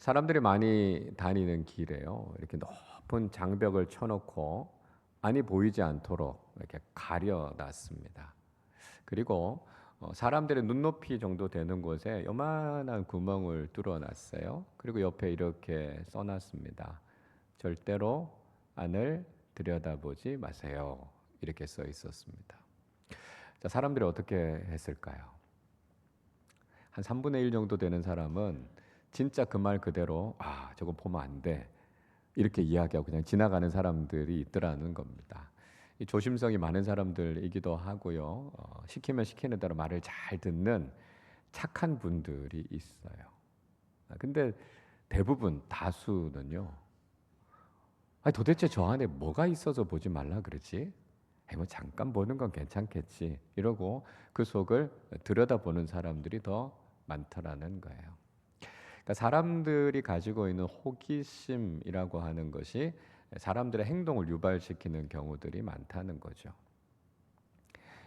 사람들이 많이 다니는 길에요. 이렇게 높은 장벽을 쳐놓고 안이 보이지 않도록 이렇게 가려놨습니다. 그리고 사람들의 눈높이 정도 되는 곳에 요만한 구멍을 뚫어놨어요. 그리고 옆에 이렇게 써놨습니다. 절대로 안을 들여다보지 마세요. 이렇게 써 있었습니다. 자, 사람들이 어떻게 했을까요? 한 3분의 1 정도 되는 사람은 진짜 그 말 그대로 저거 보면 안 돼. 이렇게 이야기하고 그냥 지나가는 사람들이 있더라는 겁니다. 이 조심성이 많은 사람들이기도 하고요. 시키면 시키는 대로 말을 잘 듣는 착한 분들이 있어요. 근데 대부분 다수는요. 도대체 저 안에 뭐가 있어서 보지 말라 그러지? 뭐 잠깐 보는 건 괜찮겠지. 이러고 그 속을 들여다보는 사람들이 더 많다라는 거예요. 그러니까 사람들이 가지고 있는 호기심이라고 하는 것이 사람들의 행동을 유발시키는 경우들이 많다는 거죠.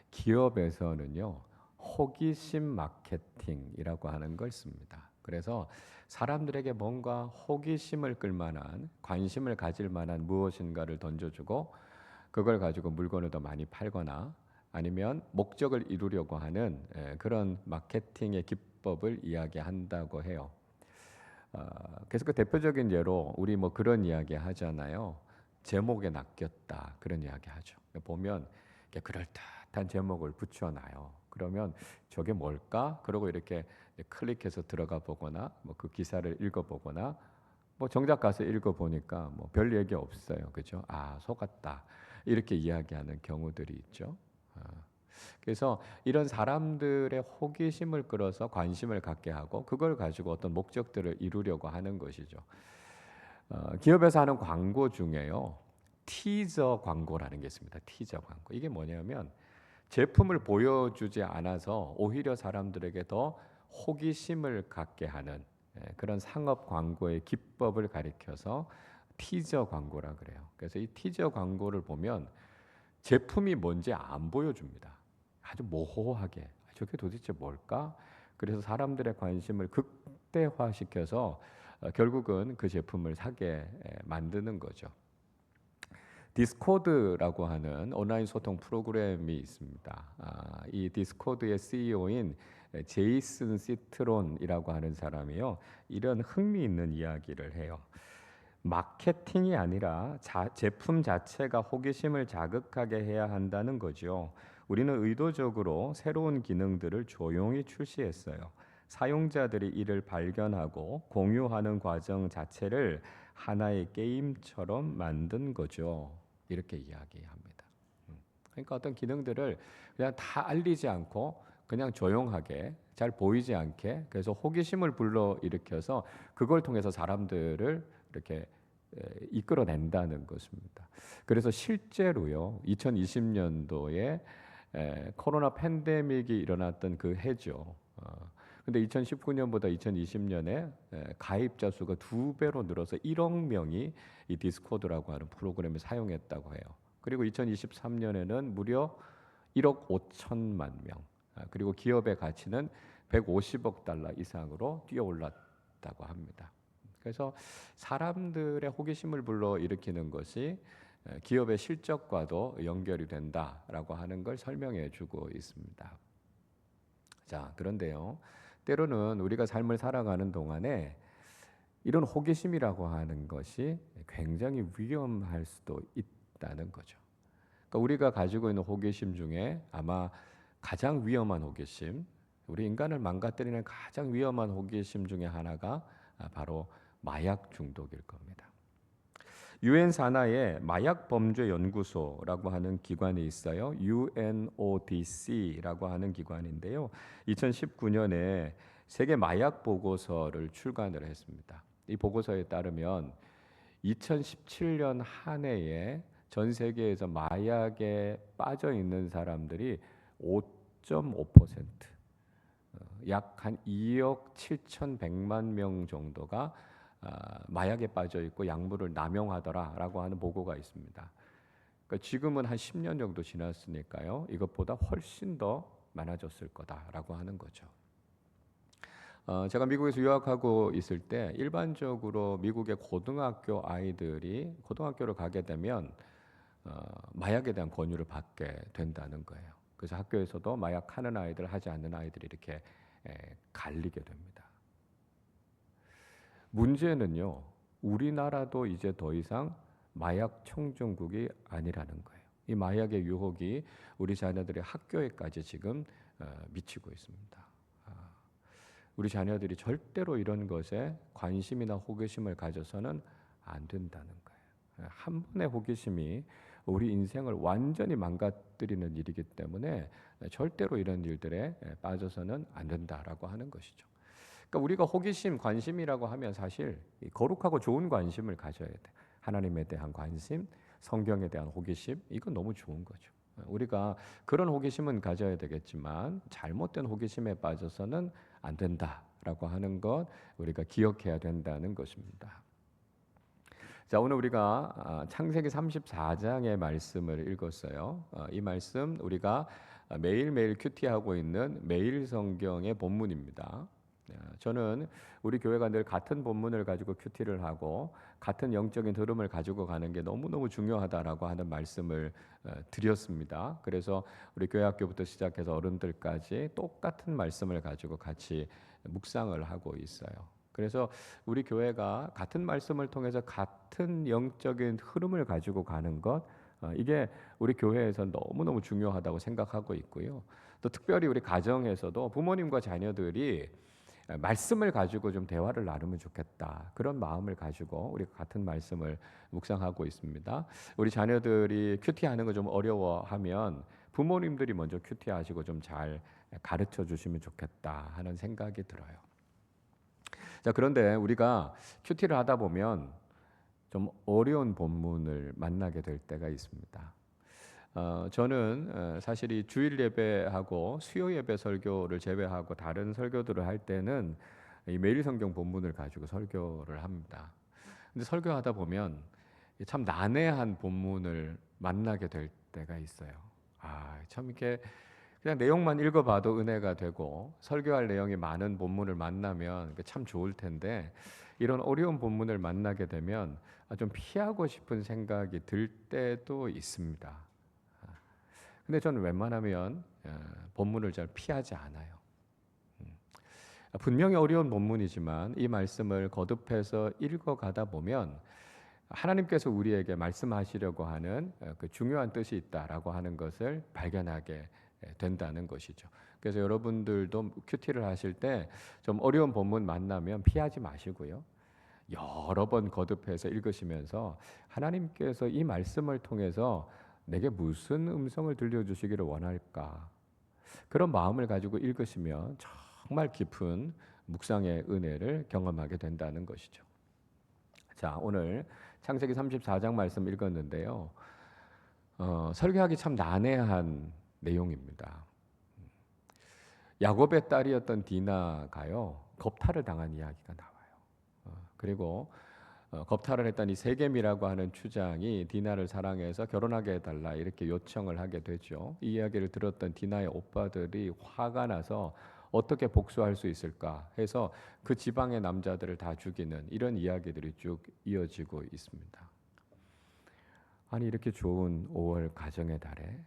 기업에서는요, 호기심 마케팅이라고 하는 걸 씁니다. 그래서 사람들에게 뭔가 호기심을 끌 만한, 관심을 가질 만한 무엇인가를 던져주고 그걸 가지고 물건을 더 많이 팔거나 아니면 목적을 이루려고 하는 그런 마케팅의 기법을 이야기한다고 해요. 그래서 그 대표적인 예로 우리 뭐 그런 이야기 하잖아요. 제목에 낚였다 그런 이야기 하죠. 보면 그럴듯한 제목을 붙여놔요. 그러면 저게 뭘까? 그러고 이렇게 클릭해서 들어가 보거나 뭐 그 기사를 읽어보거나 뭐 정작 가서 읽어보니까 뭐 별 얘기 없어요. 그죠? 속았다. 이렇게 이야기하는 경우들이 있죠. 그래서 이런 사람들의 호기심을 끌어서 관심을 갖게 하고 그걸 가지고 어떤 목적들을 이루려고 하는 것이죠. 기업에서 하는 광고 중에요. 티저 광고라는 게 있습니다. 티저 광고. 이게 뭐냐면 제품을 보여주지 않아서 오히려 사람들에게 더 호기심을 갖게 하는 그런 상업 광고의 기법을 가리켜서 티저 광고라 그래요. 그래서 이 티저 광고를 보면 제품이 뭔지 안 보여줍니다. 아주 모호하게 저게 도대체 뭘까? 그래서 사람들의 관심을 극대화시켜서 결국은 그 제품을 사게 만드는 거죠. 디스코드라고 하는 온라인 소통 프로그램이 있습니다. 이 디스코드의 CEO인 제이슨 시트론이라고 하는 사람이요. 이런 흥미있는 이야기를 해요. 마케팅이 아니라 제품 자체가 호기심을 자극하게 해야 한다는 거죠. 우리는 의도적으로 새로운 기능들을 조용히 출시했어요. 사용자들이 이를 발견하고 공유하는 과정 자체를 하나의 게임처럼 만든 거죠. 이렇게 이야기합니다. 그러니까 어떤 기능들을 그냥 다 알리지 않고 그냥 조용하게 잘 보이지 않게 그래서 호기심을 불러일으켜서 그걸 통해서 사람들을 이렇게 이끌어낸다는 것입니다. 그래서 실제로요, 2020년도에 코로나 팬데믹이 일어났던 그 해죠. 근데 2019년보다 2020년에 가입자 수가 2배로 늘어서 1억 명이 이 디스코드라고 하는 프로그램을 사용했다고 해요. 그리고 2023년에는 무려 1억 5천만 명. 그리고 기업의 가치는 150억 달러 이상으로 뛰어올랐다고 합니다. 그래서 사람들의 호기심을 불러 일으키는 것이 기업의 실적과도 연결이 된다라고 하는 걸 설명해 주고 있습니다. 자, 그런데요. 때로는 우리가 삶을 살아가는 동안에 이런 호기심이라고 하는 것이 굉장히 위험할 수도 있다는 거죠. 그러니까 우리가 가지고 있는 호기심 중에 아마 가장 위험한 호기심, 우리 인간을 망가뜨리는 가장 위험한 호기심 중에 하나가 바로 마약 중독일 겁니다. 유엔 산하에 마약 범죄 연구소라고 하는 기관이 있어요. UNODC라고 하는 기관인데요. 2019년에 세계 마약 보고서를 출간을 했습니다. 이 보고서에 따르면 2017년 한 해에 전 세계에서 마약에 빠져 있는 사람들이 5.5%, 약 한 2억 7,100만 명 정도가 마약에 빠져 있고 약물을 남용하더라라고 하는 보고가 있습니다. 그러니까 지금은 한 10년 정도 지났으니까요. 이것보다 훨씬 더 많아졌을 거다라고 하는 거죠. 제가 미국에서 유학하고 있을 때 일반적으로 미국의 고등학교 아이들이 고등학교를 가게 되면 마약에 대한 권유를 받게 된다는 거예요. 그래서 학교에서도 마약하는 아이들, 하지 않는 아이들이 이렇게 갈리게 됩니다. 문제는요, 우리나라도 이제 더 이상 마약 청정국이 아니라는 거예요. 이 마약의 유혹이 우리 자녀들의 학교에까지 지금 미치고 있습니다. 우리 자녀들이 절대로 이런 것에 관심이나 호기심을 가져서는 안 된다는 거예요. 한 번의 호기심이 우리 인생을 완전히 망가뜨리는 일이기 때문에 절대로 이런 일들에 빠져서는 안 된다라고 하는 것이죠. 그러니까 우리가 호기심, 관심이라고 하면 사실 거룩하고 좋은 관심을 가져야 돼. 하나님에 대한 관심, 성경에 대한 호기심, 이건 너무 좋은 거죠. 우리가 그런 호기심은 가져야 되겠지만 잘못된 호기심에 빠져서는 안 된다라고 하는 것 우리가 기억해야 된다는 것입니다. 자, 오늘 우리가 창세기 34장의 말씀을 읽었어요. 이 말씀 우리가 매일매일 큐티하고 있는 매일 성경의 본문입니다. 저는 우리 교회가 늘 같은 본문을 가지고 큐티를 하고 같은 영적인 흐름을 가지고 가는 게 너무너무 중요하다라고 하는 말씀을 드렸습니다. 그래서 우리 교회 학교부터 시작해서 어른들까지 똑같은 말씀을 가지고 같이 묵상을 하고 있어요. 그래서 우리 교회가 같은 말씀을 통해서 같은 영적인 흐름을 가지고 가는 것, 이게 우리 교회에서 너무너무 중요하다고 생각하고 있고요. 또 특별히 우리 가정에서도 부모님과 자녀들이 말씀을 가지고 좀 대화를 나누면 좋겠다. 그런 마음을 가지고 우리가 같은 말씀을 묵상하고 있습니다. 우리 자녀들이 큐티하는 거 좀 어려워하면 부모님들이 먼저 큐티하시고 좀 잘 가르쳐 주시면 좋겠다 하는 생각이 들어요. 자, 그런데 우리가 큐티를 하다 보면 좀 어려운 본문을 만나게 될 때가 있습니다. 저는 사실 이 주일 예배하고 수요 예배 설교를 제외하고 다른 설교들을 할 때는 이 매일 성경 본문을 가지고 설교를 합니다. 근데 설교하다 보면 참 난해한 본문을 만나게 될 때가 있어요. 참 이렇게 그냥 내용만 읽어봐도 은혜가 되고 설교할 내용이 많은 본문을 만나면 참 좋을 텐데 이런 어려운 본문을 만나게 되면 좀 피하고 싶은 생각이 들 때도 있습니다. 근데 저는 웬만하면 본문을 잘 피하지 않아요. 분명히 어려운 본문이지만 이 말씀을 거듭해서 읽어가다 보면 하나님께서 우리에게 말씀하시려고 하는 그 중요한 뜻이 있다라고 하는 것을 발견하게 된다는 것이죠. 그래서 여러분들도 큐티를 하실 때 좀 어려운 본문 만나면 피하지 마시고요. 여러 번 거듭해서 읽으시면서 하나님께서 이 말씀을 통해서 내게 무슨 음성을 들려주시기를 원할까? 그런 마음을 가지고 읽으시면 정말 깊은 묵상의 은혜를 경험하게 된다는 것이죠. 자, 오늘 창세기 34장 말씀 읽었는데요. 설교하기 참 난해한 내용입니다. 야곱의 딸이었던 디나가요, 겁탈을 당한 이야기가 나와요. 그리고 겁탈을 했던 이 세겜이라고 하는 추장이 디나를 사랑해서 결혼하게 해달라 이렇게 요청을 하게 되죠. 이 이야기를 들었던 디나의 오빠들이 화가 나서 어떻게 복수할 수 있을까 해서 그 지방의 남자들을 다 죽이는 이런 이야기들이 쭉 이어지고 있습니다. 아니 이렇게 좋은 5월 가정의 달에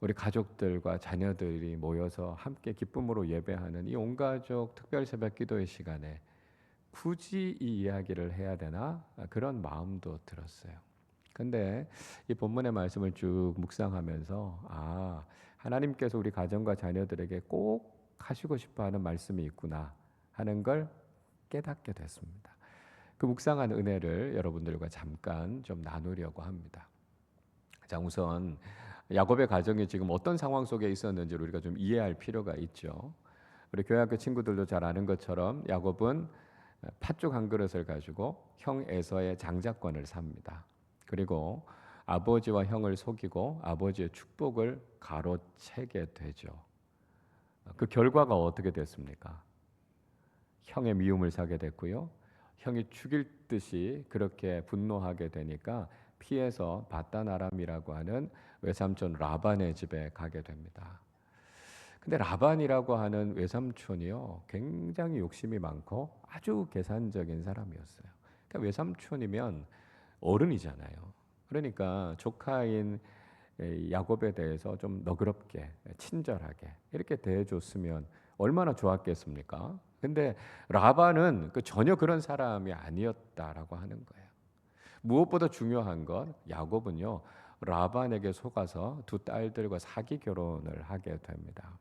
우리 가족들과 자녀들이 모여서 함께 기쁨으로 예배하는 이 온가족 특별 새벽 기도의 시간에 굳이 이 이야기를 해야 되나 그런 마음도 들었어요. 근데 이 본문의 말씀을 쭉 묵상하면서 하나님께서 우리 가정과 자녀들에게 꼭 하시고 싶어하는 말씀이 있구나 하는 걸 깨닫게 됐습니다. 그 묵상한 은혜를 여러분들과 잠깐 좀 나누려고 합니다. 자, 우선 야곱의 가정이 지금 어떤 상황 속에 있었는지를 우리가 좀 이해할 필요가 있죠. 우리 교회학교 친구들도 잘 아는 것처럼 야곱은 팥죽 한 그릇을 가지고 형 에서의 장자권을 삽니다. 그리고 아버지와 형을 속이고 아버지의 축복을 가로채게 되죠. 그 결과가 어떻게 됐습니까? 형의 미움을 사게 됐고요. 형이 죽일 듯이 그렇게 분노하게 되니까 피해서 바단 아람이라고 하는 외삼촌 라반의 집에 가게 됩니다. 근데 라반이라고 하는 외삼촌이요, 굉장히 욕심이 많고 아주 계산적인 사람이었어요. 그러니까 외삼촌이면 어른이잖아요. 그러니까 조카인 야곱에 대해서 좀 너그럽게 친절하게 이렇게 대해줬으면 얼마나 좋았겠습니까? 근데 라반은 전혀 그런 사람이 아니었다라고 하는 거예요. 무엇보다 중요한 건 야곱은요, 라반에게 속아서 두 딸들과 사기 결혼을 하게 됩니다.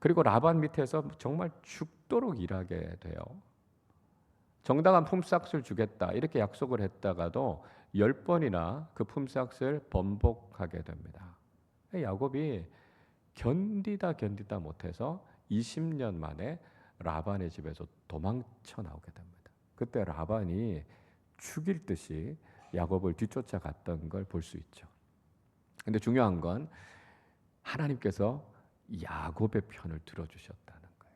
그리고 라반 밑에서 정말 죽도록 일하게 돼요. 정당한 품삯을 주겠다 이렇게 약속을 했다가도 10번이나 그 품삯을 번복하게 됩니다. 야곱이 견디다 못해서 20년 만에 라반의 집에서 도망쳐 나오게 됩니다. 그때 라반이 죽일 듯이 야곱을 뒤쫓아갔던 걸 볼 수 있죠. 근데 중요한 건 하나님께서 야곱의 편을 들어주셨다는 거예요.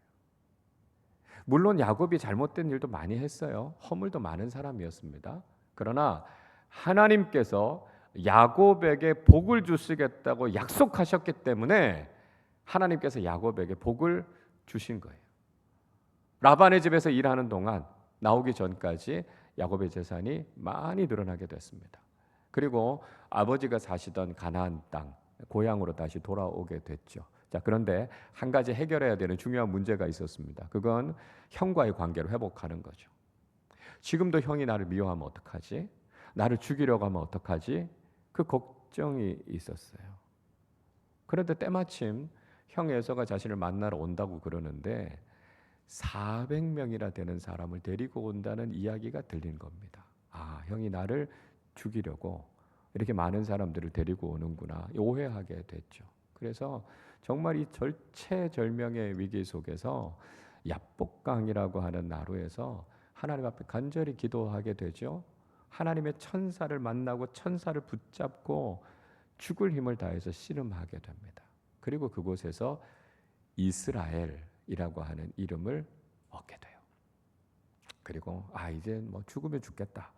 물론 야곱이 잘못된 일도 많이 했어요. 허물도 많은 사람이었습니다. 그러나 하나님께서 야곱에게 복을 주시겠다고 약속하셨기 때문에 하나님께서 야곱에게 복을 주신 거예요. 라반의 집에서 일하는 동안 나오기 전까지 야곱의 재산이 많이 늘어나게 됐습니다. 그리고 아버지가 사시던 가나안 땅, 고향으로 다시 돌아오게 됐죠. 자, 그런데 한 가지 해결해야 되는 중요한 문제가 있었습니다. 그건 형과의 관계를 회복하는 거죠. 지금도 형이 나를 미워하면 어떡하지? 나를 죽이려고 하면 어떡하지? 그 걱정이 있었어요. 그런데 때마침 형 에서가 자신을 만나러 온다고 그러는데 400명이나 되는 사람을 데리고 온다는 이야기가 들린 겁니다. 아, 형이 나를 죽이려고 이렇게 많은 사람들을 데리고 오는구나 오해하게 됐죠. 그래서 정말 이 절체절명의 위기 속에서 야복강이라고 하는 나루에서 하나님 앞에 간절히 기도하게 되죠. 하나님의 천사를 만나고 천사를 붙잡고 죽을 힘을 다해서 씨름하게 됩니다. 그리고 그곳에서 이스라엘이라고 하는 이름을 얻게 돼요. 그리고 이제 뭐 죽으면 죽겠다.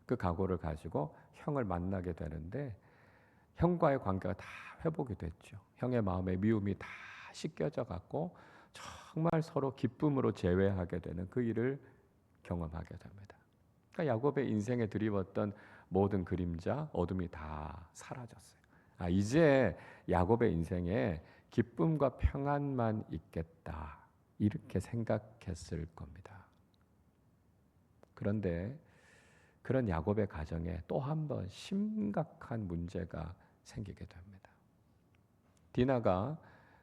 그 각오를 가지고 형을 만나게 되는데 형과의 관계가 다 회복이 됐죠. 형의 마음의 미움이 다 씻겨져 갖고 정말 서로 기쁨으로 재회하게 되는 그 일을 경험하게 됩니다. 그러니까 야곱의 인생에 드리웠던 모든 그림자, 어둠이 다 사라졌어요. 이제 야곱의 인생에 기쁨과 평안만 있겠다 이렇게 생각했을 겁니다. 그런데 그런 야곱의 가정에 또 한 번 심각한 문제가 생기게 됩니다. 디나가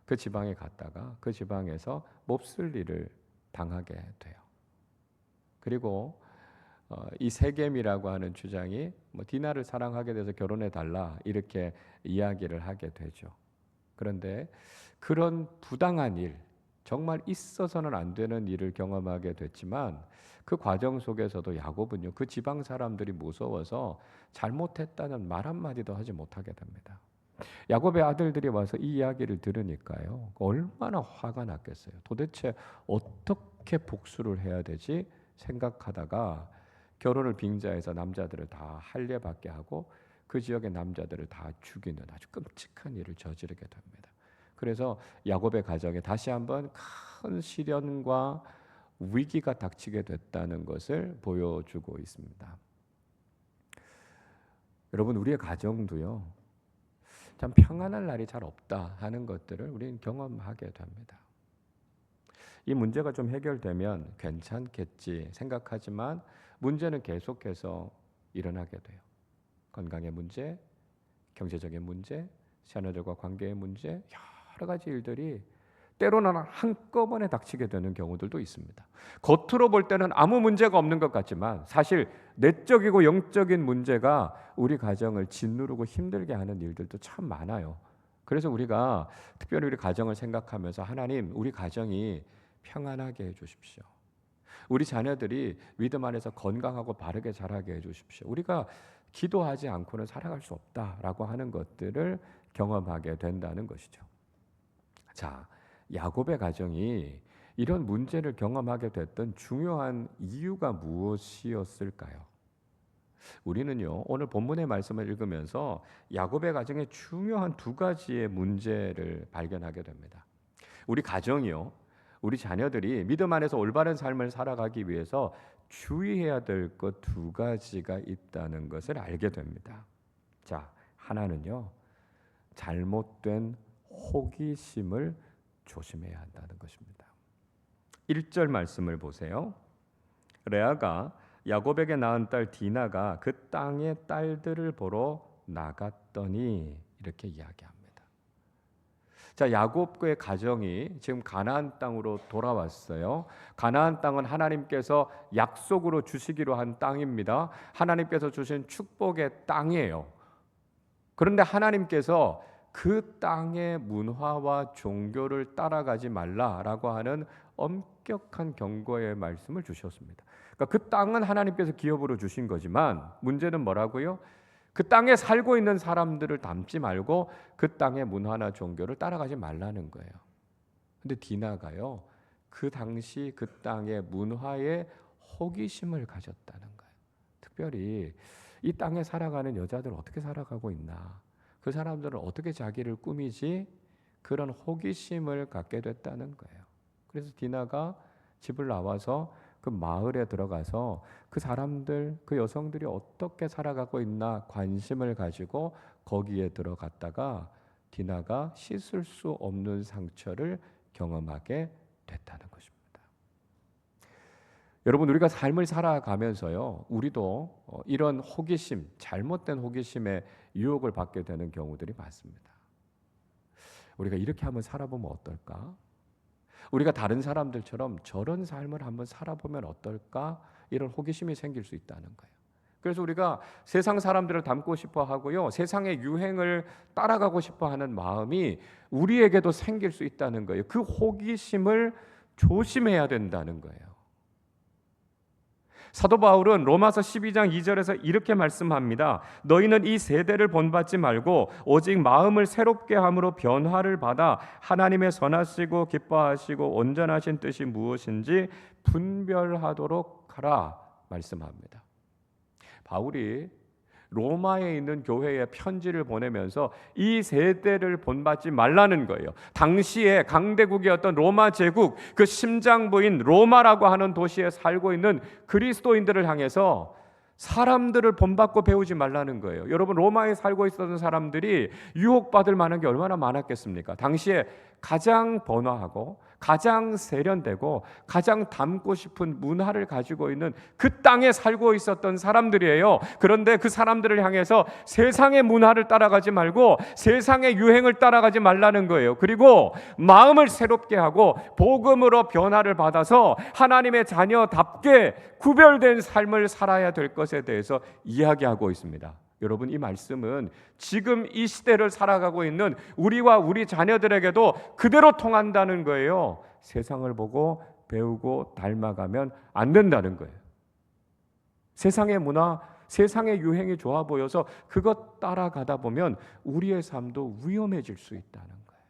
그 지방에 갔다가 그 지방에서 몹쓸 일을 당하게 돼요. 그리고 이 세겜이라고 하는 주장이 디나를 사랑하게 돼서 결혼해 달라 이렇게 이야기를 하게 되죠. 그런데 그런 부당한 일, 정말 있어서는 안 되는 일을 경험하게 됐지만 그 과정 속에서도 야곱은요, 그 지방 사람들이 무서워서 잘못했다는 말 한마디도 하지 못하게 됩니다. 야곱의 아들들이 와서 이 이야기를 들으니까요, 얼마나 화가 났겠어요. 도대체 어떻게 복수를 해야 되지 생각하다가 결혼을 빙자해서 남자들을 다 할례받게 하고 그 지역의 남자들을 다 죽이는 아주 끔찍한 일을 저지르게 됩니다. 그래서 야곱의 가정에 다시 한번 큰 시련과 위기가 닥치게 됐다는 것을 보여주고 있습니다. 여러분, 우리의 가정도요, 참 평안할 날이 잘 없다 하는 것들을 우리는 경험하게 됩니다. 이 문제가 좀 해결되면 괜찮겠지 생각하지만 문제는 계속해서 일어나게 돼요. 건강의 문제, 경제적인 문제, 자녀들과 관계의 문제, 여러 가지 일들이 때로는 한꺼번에 닥치게 되는 경우들도 있습니다. 겉으로 볼 때는 아무 문제가 없는 것 같지만 사실 내적이고 영적인 문제가 우리 가정을 짓누르고 힘들게 하는 일들도 참 많아요. 그래서 우리가 특별히 우리 가정을 생각하면서 하나님, 우리 가정이 평안하게 해주십시오. 우리 자녀들이 믿음 안에서 건강하고 바르게 자라게 해주십시오. 우리가 기도하지 않고는 살아갈 수 없다라고 하는 것들을 경험하게 된다는 것이죠. 자, 야곱의 가정이 이런 문제를 경험하게 됐던 중요한 이유가 무엇이었을까요? 우리는요, 오늘 본문의 말씀을 읽으면서 야곱의 가정에 중요한 두 가지의 문제를 발견하게 됩니다. 우리 가정이요, 우리 자녀들이 믿음 안에서 올바른 삶을 살아가기 위해서 주의해야 될 것 두 가지가 있다는 것을 알게 됩니다. 자, 하나는요, 잘못된 호기심을 조심해야 한다는 것입니다. 1절 말씀을 보세요. 레아가 야곱에게 낳은 딸 디나가 그 땅의 딸들을 보러 나갔더니 이렇게 이야기합니다. 자, 야곱의 가정이 지금 가나안 땅으로 돌아왔어요. 가나안 땅은 하나님께서 약속으로 주시기로 한 땅입니다. 하나님께서 주신 축복의 땅이에요. 그런데 하나님께서 그 땅의 문화와 종교를 따라가지 말라라고 하는 엄격한 경고의 말씀을 주셨습니다. 그러니까 그 땅은 하나님께서 기업으로 주신 거지만 문제는 뭐라고요? 그 땅에 살고 있는 사람들을 닮지 말고 그 땅의 문화나 종교를 따라가지 말라는 거예요. 근데 디나가요, 그 당시 그 땅의 문화에 호기심을 가졌다는 거예요. 특별히 이 땅에 살아가는 여자들 어떻게 살아가고 있나, 그 사람들은 어떻게 자기를 꾸미지, 그런 호기심을 갖게 됐다는 거예요. 그래서 디나가 집을 나와서 그 마을에 들어가서 그 사람들, 그 여성들이 어떻게 살아가고 있나 관심을 가지고 거기에 들어갔다가 디나가 씻을 수 없는 상처를 경험하게 됐다는 것입니다. 여러분, 우리가 삶을 살아가면서요, 우리도 이런 호기심, 잘못된 호기심에 유혹을 받게 되는 경우들이 많습니다. 우리가 이렇게 한번 살아보면 어떨까? 우리가 다른 사람들처럼 저런 삶을 한번 살아보면 어떨까? 이런 호기심이 생길 수 있다는 거예요. 그래서 우리가 세상 사람들을 닮고 싶어 하고요, 세상의 유행을 따라가고 싶어 하는 마음이 우리에게도 생길 수 있다는 거예요. 그 호기심을 조심해야 된다는 거예요. 사도 바울은 로마서 12장 2절에서 이렇게 말씀합니다. 너희는 이 세대를 본받지 말고 오직 마음을 새롭게 함으로 변화를 받아 하나님의 선하시고 기뻐하시고 온전하신 뜻이 무엇인지 분별하도록 하라 말씀합니다. 바울이 로마에 있는 교회에 편지를 보내면서 이 세대를 본받지 말라는 거예요. 당시에 강대국이었던 로마 제국, 그 심장부인 로마라고 하는 도시에 살고 있는 그리스도인들을 향해서 사람들을 본받고 배우지 말라는 거예요. 여러분, 로마에 살고 있었던 사람들이 유혹받을 만한 게 얼마나 많았겠습니까? 당시에 가장 번화하고 가장 세련되고 가장 닮고 싶은 문화를 가지고 있는 그 땅에 살고 있었던 사람들이에요. 그런데 그 사람들을 향해서 세상의 문화를 따라가지 말고 세상의 유행을 따라가지 말라는 거예요. 그리고 마음을 새롭게 하고 복음으로 변화를 받아서 하나님의 자녀답게 구별된 삶을 살아야 될 것에 대해서 이야기하고 있습니다. 여러분, 이 말씀은 지금 이 시대를 살아가고 있는 우리와 우리 자녀들에게도 그대로 통한다는 거예요. 세상을 보고 배우고 닮아가면 안 된다는 거예요. 세상의 문화, 세상의 유행이 좋아 보여서 그것 따라가다 보면 우리의 삶도 위험해질 수 있다는 거예요.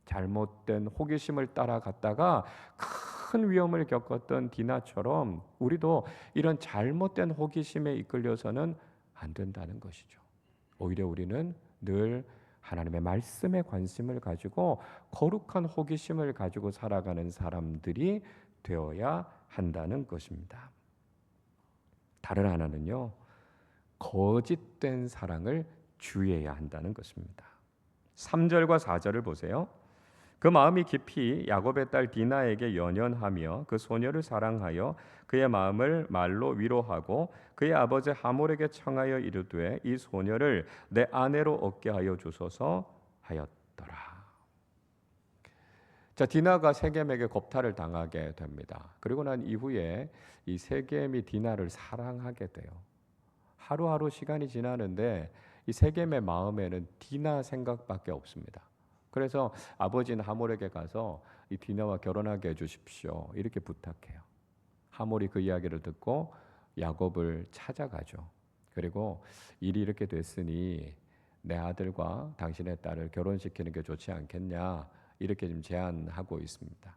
잘못된 호기심을 따라갔다가 큰 위험을 겪었던 디나처럼 우리도 이런 잘못된 호기심에 이끌려서는 안 된다는 것이죠. 오히려 우리는 늘 하나님의 말씀에 관심을 가지고 거룩한 호기심을 가지고 살아가는 사람들이 되어야 한다는 것입니다. 다른 하나는요, 거짓된 사랑을 주의해야 한다는 것입니다. 3절과 4절을 보세요. 그 마음이 깊이 야곱의 딸 디나에게 연연하며 그 소녀를 사랑하여 그의 마음을 말로 위로하고 그의 아버지 하몰에게 청하여 이르되 이 소녀를 내 아내로 얻게 하여 주소서 하였더라. 자, 디나가 세겜에게 겁탈을 당하게 됩니다. 그리고 난 이후에 이 세겜이 디나를 사랑하게 돼요. 하루하루 시간이 지나는데 이 세겜의 마음에는 디나 생각밖에 없습니다. 그래서 아버지는 하몰에게 가서 이 디나와 결혼하게 해주십시오 이렇게 부탁해요. 하몰이 그 이야기를 듣고 야곱을 찾아가죠. 그리고 일이 이렇게 됐으니 내 아들과 당신의 딸을 결혼시키는 게 좋지 않겠냐 이렇게 지금 제안하고 있습니다.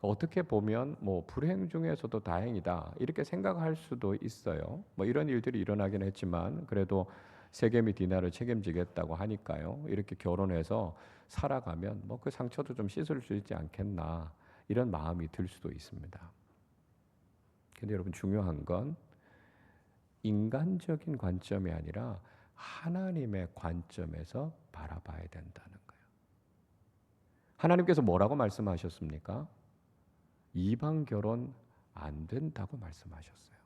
어떻게 보면 불행 중에서도 다행이다 이렇게 생각할 수도 있어요. 이런 일들이 일어나긴 했지만 그래도 세겜이 디나를 책임지겠다고 하니까요. 이렇게 결혼해서 살아가면 그 상처도 좀 씻을 수 있지 않겠나 이런 마음이 들 수도 있습니다. 근데 여러분 중요한 건 인간적인 관점이 아니라 하나님의 관점에서 바라봐야 된다는 거예요. 하나님께서 뭐라고 말씀하셨습니까? 이방 결혼 안 된다고 말씀하셨어요.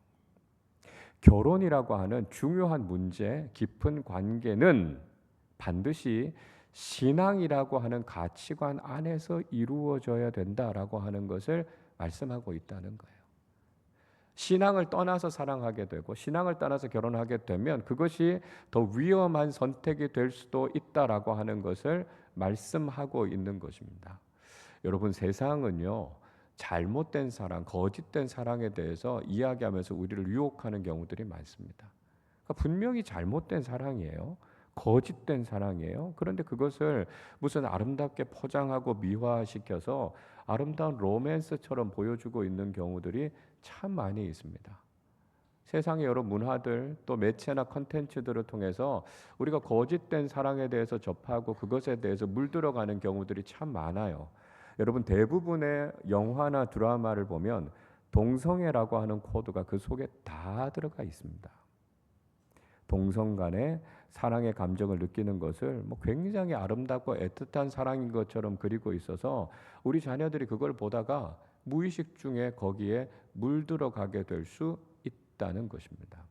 결혼이라고 하는 중요한 문제, 깊은 관계는 반드시 신앙이라고 하는 가치관 안에서 이루어져야 된다라고 하는 것을 말씀하고 있다는 거예요. 신앙을 떠나서 사랑하게 되고 신앙을 떠나서 결혼하게 되면 그것이 더 위험한 선택이 될 수도 있다라고 하는 것을 말씀하고 있는 것입니다. 여러분 세상은요. 잘못된 사랑, 거짓된 사랑에 대해서 이야기하면서 우리를 유혹하는 경우들이 많습니다. 그러니까 분명히 잘못된 사랑이에요. 거짓된 사랑이에요. 그런데 그것을 무슨 아름답게 포장하고 미화시켜서 아름다운 로맨스처럼 보여주고 있는 경우들이 참 많이 있습니다. 세상의 여러 문화들 또 매체나 컨텐츠들을 통해서 우리가 거짓된 사랑에 대해서 접하고 그것에 대해서 물들어가는 경우들이 참 많아요. 여러분 대부분의 영화나 드라마를 보면 동성애라고 하는 코드가 그 속에 다 들어가 있습니다. 동성 간의 사랑의 감정을 느끼는 것을 굉장히 아름답고 애틋한 사랑인 것처럼 그리고 있어서 우리 자녀들이 그걸 보다가 무의식 중에 거기에 물들어가게 될 수 있다는 것입니다.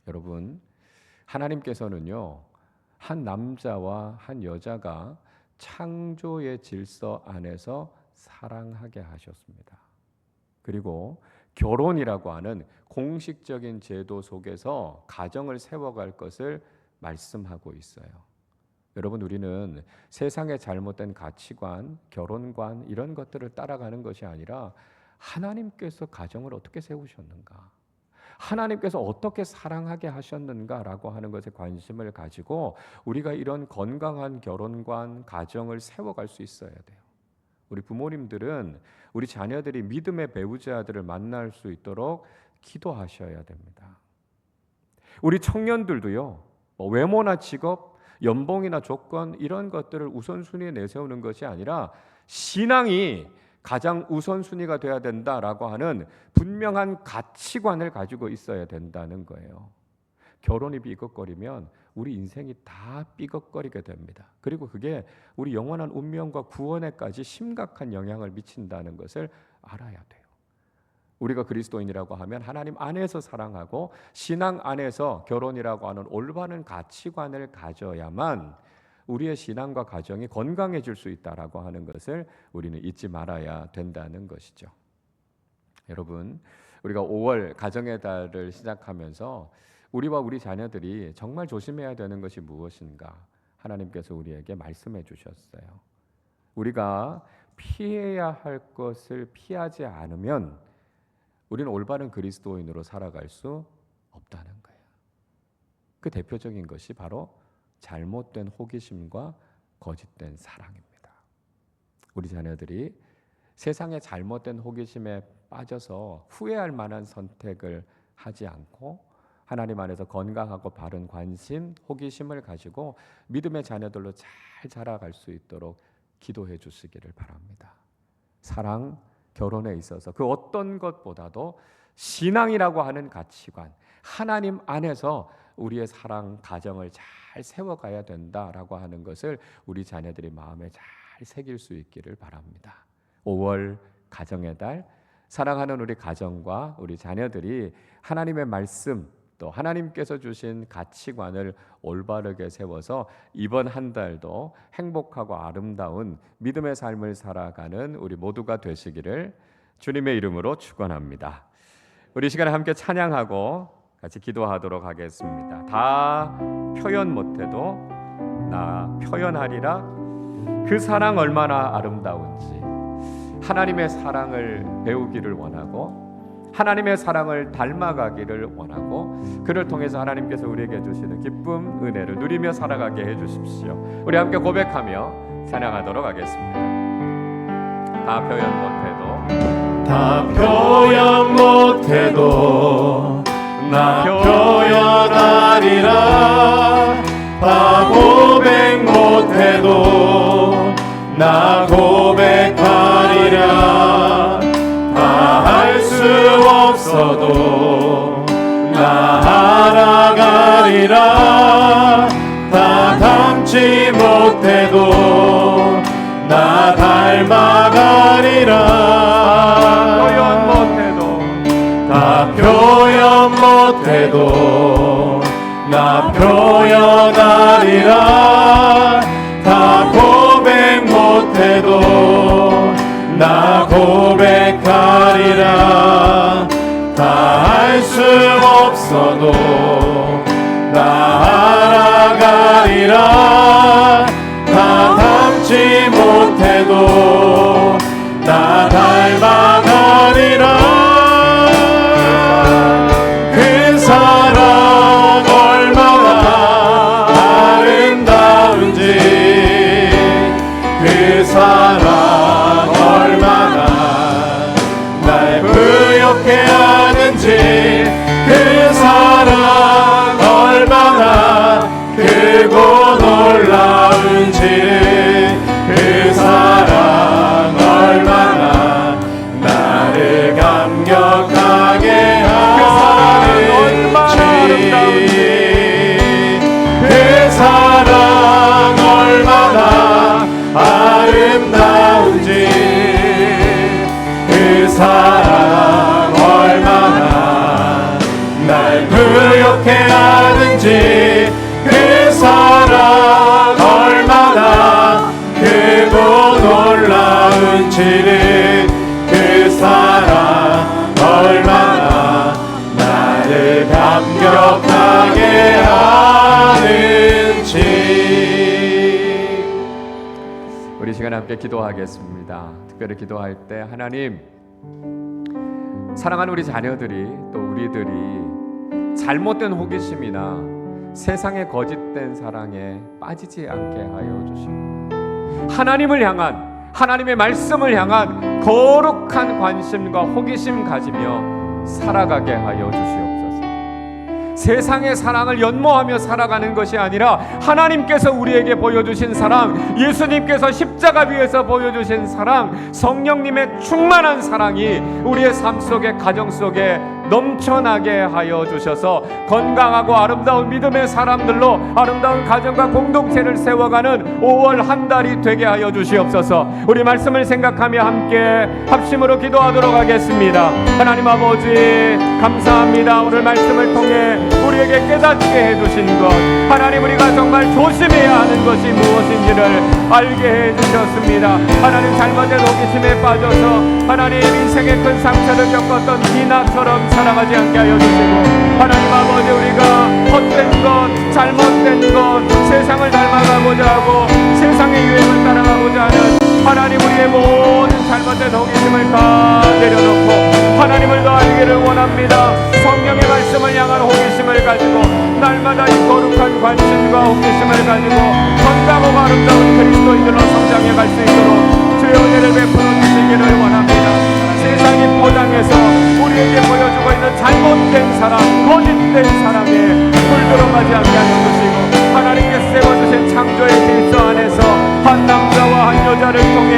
여러분 하나님께서는요 한 남자와 한 여자가 창조의 질서 안에서 사랑하게 하셨습니다. 그리고 결혼이라고 하는 공식적인 제도 속에서 가정을 세워갈 것을 말씀하고 있어요. 여러분 우리는 세상의 잘못된 가치관, 결혼관 이런 것들을 따라가는 것이 아니라 하나님께서 가정을 어떻게 세우셨는가, 하나님께서 어떻게 사랑하게 하셨는가라고 하는 것에 관심을 가지고 우리가 이런 건강한 결혼관, 가정을 세워갈 수 있어야 돼요. 우리 부모님들은 우리 자녀들이 믿음의 배우자들을 만날 수 있도록 기도하셔야 됩니다. 우리 청년들도요, 외모나 직업, 연봉이나 조건 이런 것들을 우선순위에 내세우는 것이 아니라 신앙이 가장 우선순위가 돼야 된다라고 하는 분명한 가치관을 가지고 있어야 된다는 거예요. 결혼이 삐걱거리면 우리 인생이 다 삐걱거리게 됩니다. 그리고 그게 우리 영원한 운명과 구원에까지 심각한 영향을 미친다는 것을 알아야 돼요. 우리가 그리스도인이라고 하면 하나님 안에서 사랑하고 신앙 안에서 결혼이라고 하는 올바른 가치관을 가져야만 우리의 신앙과 가정이 건강해질 수 있다라고 하는 것을 우리는 잊지 말아야 된다는 것이죠. 여러분, 우리가 5월 가정의 달을 시작하면서 우리와 우리 자녀들이 정말 조심해야 되는 것이 무엇인가 하나님께서 우리에게 말씀해 주셨어요. 우리가 피해야 할 것을 피하지 않으면 우리는 올바른 그리스도인으로 살아갈 수 없다는 거예요. 그 대표적인 것이 바로 잘못된 호기심과 거짓된 사랑입니다. 우리 자녀들이 세상의 잘못된 호기심에 빠져서 후회할 만한 선택을 하지 않고 하나님 안에서 건강하고 바른 관심, 호기심을 가지고 믿음의 자녀들로 잘 자라갈 수 있도록 기도해 주시기를 바랍니다. 사랑, 결혼에 있어서 그 어떤 것보다도 신앙이라고 하는 가치관, 하나님 안에서 우리의 사랑, 가정을 잘 세워가야 된다라고 하는 것을 우리 자녀들이 마음에 잘 새길 수 있기를 바랍니다. 5월 가정의 달, 사랑하는 우리 가정과 우리 자녀들이 하나님의 말씀 또 하나님께서 주신 가치관을 올바르게 세워서 이번 한 달도 행복하고 아름다운 믿음의 삶을 살아가는 우리 모두가 되시기를 주님의 이름으로 축원합니다. 우리 시간에 함께 찬양하고 같이 기도하도록 하겠습니다. 다 표현 못해도 나 표현하리라. 그 사랑 얼마나 아름다운지 하나님의 사랑을 배우기를 원하고 하나님의 사랑을 닮아가기를 원하고 그를 통해서 하나님께서 우리에게 주시는 기쁨, 은혜를 누리며 살아가게 해주십시오. 우리 함께 고백하며 찬양하도록 하겠습니다. 다 표현 못해도 다 표현 못해도 나 표현하리라. 다 고백 못해도 나 고백하리라. 다 할 수 없어도 나 알아가리라. 다 닮지 못해도 나 닮아가리라. 다 표현 못해도 나 표현하리라. 다 고백 못해도 나 고백하리라. 다 할 수 없어도 나 알아가리라. 다 닮지 못해도 나 닮아가리라. 그 사랑 얼마나 아름다운지, 그 사랑 얼마나 날 부욕해 하는지, 그 사랑 얼마나 크고 놀라운지, 그 사랑 얼마나 나를 감격하게 하는지, 그 사랑 얼마나 아름다운지, 그 사랑 얼마나 날 부욕해 하는지, 그 사랑 얼마나 크고 놀라운지를, 그 사랑 얼마나 나를 감격하게 하는지. 우리 시간 함께 기도하겠습니다. 특별히 기도할 때 하나님, 사랑하는 우리 자녀들이 또 우리들이 잘못된 호기심이나 세상의 거짓된 사랑에 빠지지 않게 하여 주시고, 하나님을 향한, 하나님의 말씀을 향한 거룩한 관심과 호기심 가지며 살아가게 하여 주시옵소서. 세상의 사랑을 연모하며 살아가는 것이 아니라 하나님께서 우리에게 보여주신 사랑, 예수님께서 십자가 위에서 보여주신 사랑, 성령님의 충만한 사랑이 우리의 삶 속에, 가정 속에 넘쳐나게 하여 주셔서 건강하고 아름다운 믿음의 사람들로 아름다운 가정과 공동체를 세워가는 5월 한 달이 되게 하여 주시옵소서. 우리 말씀을 생각하며 함께 합심으로 기도하도록 하겠습니다. 하나님 아버지, 감사합니다. 오늘 말씀을 통해 우리에게 깨닫게 해주신 것, 하나님, 우리가 정말 조심해야 하는 것이 무엇인지를 알게 해주셨습니다. 하나님, 잘못된 호기심에 빠져서 하나님 인생의 큰 상처를 겪었던 디나처럼 살아가지 않게 하여 주시고, 하나님 아버지, 우리가 헛된 것, 잘못된 것, 세상을 닮아가고자 하고 세상의 유행을 따라가고자 하는 하나님, 우리의 모든 잘못된 호기심을 다 내려놓고 하나님을 더 알기를 원합니다. 성령의 말씀을 향한 호기심을 가지고 날마다 이 거룩한 관심과 호기심을 가지고 건강하고 아름다운 그리스도인들로 성장해 갈 수 있도록 주의 은혜를 베풀어 주시기를 원합니다. 세상이 포장해서 우리에게 보여주고 있는 잘못된 사랑, 거짓된 사랑에 물들어가지 않게 하여 주시고, 하나님께 세워주신 창조의 질서 안에서 한 남자와 한 여자를 통해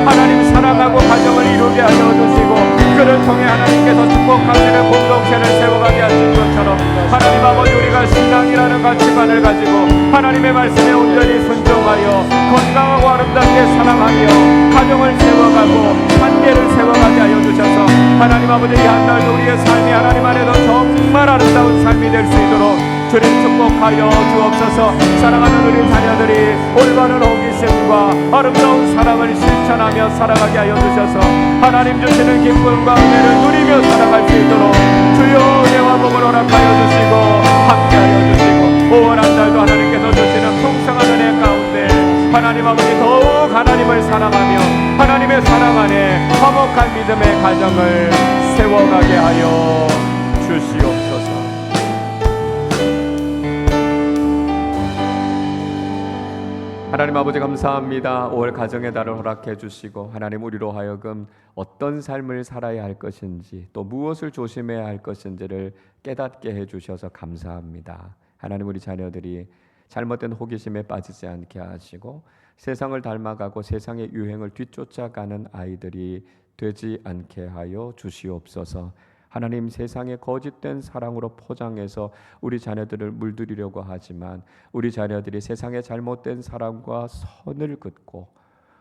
하나님 사랑하고 가정을 이루게 하여 주시고, 그를 통해 하나님께서 축복하시는 공동체를 세워가게 하신 것처럼 하나님 아버지, 우리가 신앙이라는 가치관을 가지고 하나님의 말씀에 온전히 순종하여 건강하고 아름답게 사랑하며 가정을 세워가고 관계를 세워가게 하여 주셔서 하나님 아버지, 이 한 달도 우리의 삶이 하나님 안에서 정말 아름다운 삶이 될 수 있도록 주님 축복하여 주옵소서. 사랑하는 우리 자녀들이 올바른 호기심과 아름다운 사랑을 실천하며 살아가게 하여 주셔서 하나님 주시는 기쁨과 은혜를 누리며 살아갈 수 있도록 주여 은혜와 복을 허락하여 주시고 함께하여 주시고, 5월 한 달도 하나님께서 주시는 풍성한 은혜 가운데 하나님 아버지, 더욱 하나님을 사랑하며 하나님의 사랑 안에 화목한 믿음의 가정을 세워가게 하여 주시옵소서. 하나님 아버지 감사합니다. 5월 가정의 달을 허락해 주시고 하나님 우리로 하여금 어떤 삶을 살아야 할 것인지 또 무엇을 조심해야 할 것인지를 깨닫게 해 주셔서 감사합니다. 하나님 우리 자녀들이 잘못된 호기심에 빠지지 않게 하시고 세상을 닮아가고 세상의 유행을 뒤쫓아가는 아이들이 되지 않게 하여 주시옵소서. 하나님 세상의 거짓된 사랑으로 포장해서 우리 자녀들을 물들이려고 하지만 우리 자녀들이 세상의 잘못된 사랑과 선을 긋고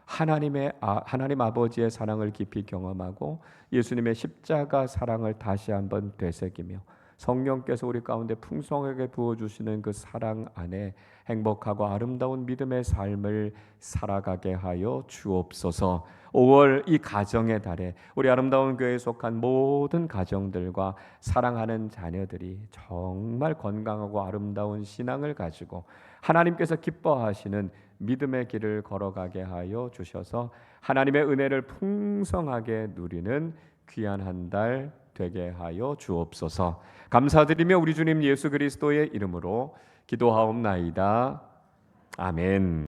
하나님 아버지의 사랑을 깊이 경험하고 예수님의 십자가 사랑을 다시 한번 되새기며 성령께서 우리 가운데 풍성하게 부어주시는 그 사랑 안에 행복하고 아름다운 믿음의 삶을 살아가게 하여 주옵소서. 5월 이 가정의 달에 우리 아름다운 교회에 속한 모든 가정들과 사랑하는 자녀들이 정말 건강하고 아름다운 신앙을 가지고 하나님께서 기뻐하시는 믿음의 길을 걸어가게 하여 주셔서 하나님의 은혜를 풍성하게 누리는 귀한 한 달 되게 하여 주옵소서. 감사드리며 우리 주님 예수 그리스도의 이름으로 기도하옵나이다. 아멘.